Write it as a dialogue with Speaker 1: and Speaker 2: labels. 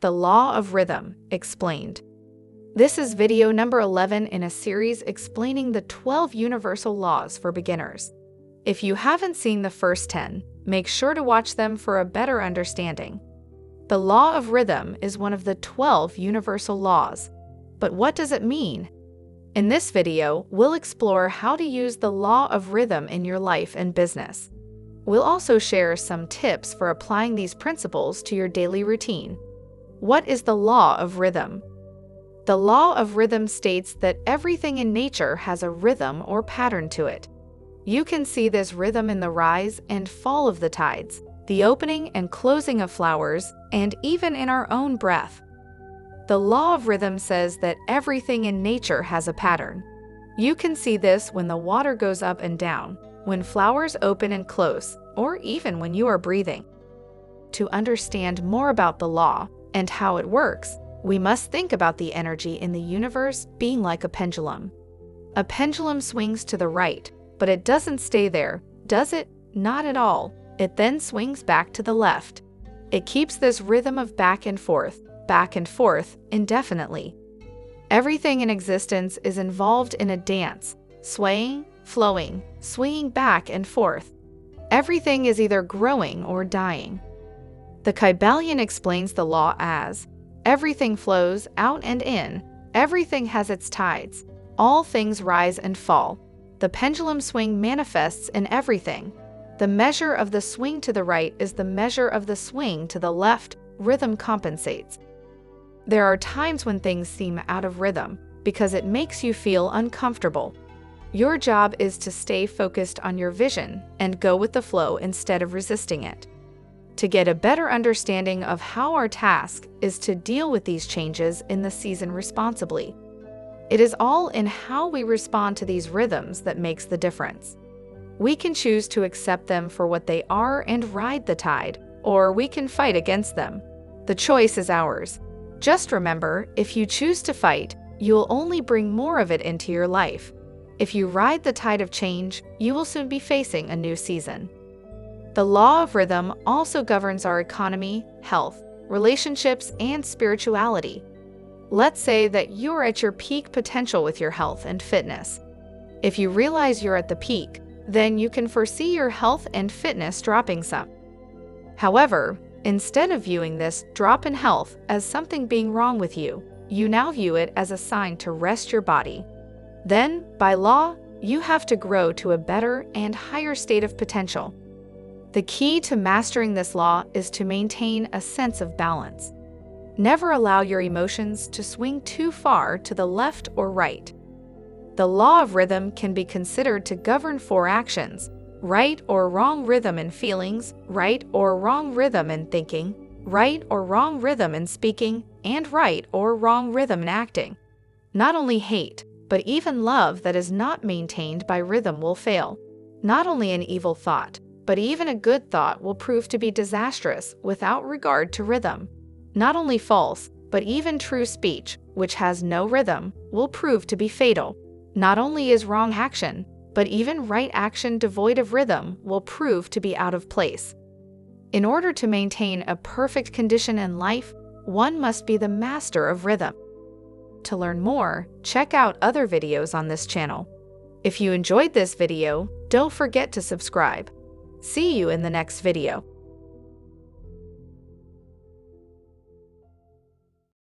Speaker 1: The Law of Rhythm Explained. This is video number 11 in a series explaining the 12 universal laws for beginners. If you haven't seen the first 10, make sure to watch them for a better understanding. The law of rhythm is one of the 12 universal laws. But what does it mean? In this video, we'll explore how to use the law of rhythm in your life and business. We'll also share some tips for applying these principles to your daily routine. What is the law of rhythm? The law of rhythm states that everything in nature has a rhythm or pattern to it. You can see this rhythm in the rise and fall of the tides, the opening and closing of flowers, and even in our own breath. The law of rhythm says that everything in nature has a pattern. You can see this when the water goes up and down, when flowers open and close, or even when you are breathing. To understand more about the law and how it works, we must think about the energy in the universe being like a pendulum. A pendulum swings to the right, but it doesn't stay there, does it? Not at all. It then swings back to the left. It keeps this rhythm of back and forth, indefinitely. Everything in existence is involved in a dance, swaying, flowing, swinging back and forth. Everything is either growing or dying. The Kybalion explains the law as, everything flows out and in, everything has its tides, all things rise and fall. The pendulum swing manifests in everything. The measure of the swing to the right is the measure of the swing to the left. Rhythm compensates. There are times when things seem out of rhythm because it makes you feel uncomfortable. Your job is to stay focused on your vision and go with the flow instead of resisting it. To get a better understanding of how our task is to deal with these changes in the season responsibly. It is all in how we respond to these rhythms that makes the difference. We can choose to accept them for what they are and ride the tide, or we can fight against them. The choice is ours. Just remember, if you choose to fight, you'll only bring more of it into your life. If you ride the tide of change, you will soon be facing a new season. The law of rhythm also governs our economy, health, relationships, and spirituality. Let's say that you're at your peak potential with your health and fitness. If you realize you're at the peak, then you can foresee your health and fitness dropping some. However, instead of viewing this drop in health as something being wrong with you, you now view it as a sign to rest your body. Then, by law, you have to grow to a better and higher state of potential. The key to mastering this law is to maintain a sense of balance. Never allow your emotions to swing too far to the left or right. The law of rhythm can be considered to govern 4 actions: right or wrong rhythm in feelings, right or wrong rhythm in thinking, right or wrong rhythm in speaking, and right or wrong rhythm in acting. Not only hate, but even love that is not maintained by rhythm will fail. Not only an evil thought, but even a good thought will prove to be disastrous without regard to rhythm. Not only false, but even true speech, which has no rhythm, will prove to be fatal. Not only is wrong action, but even right action devoid of rhythm will prove to be out of place. In order to maintain a perfect condition in life, one must be the master of rhythm. To learn more, check out other videos on this channel. If you enjoyed this video, don't forget to subscribe. See you in the next video.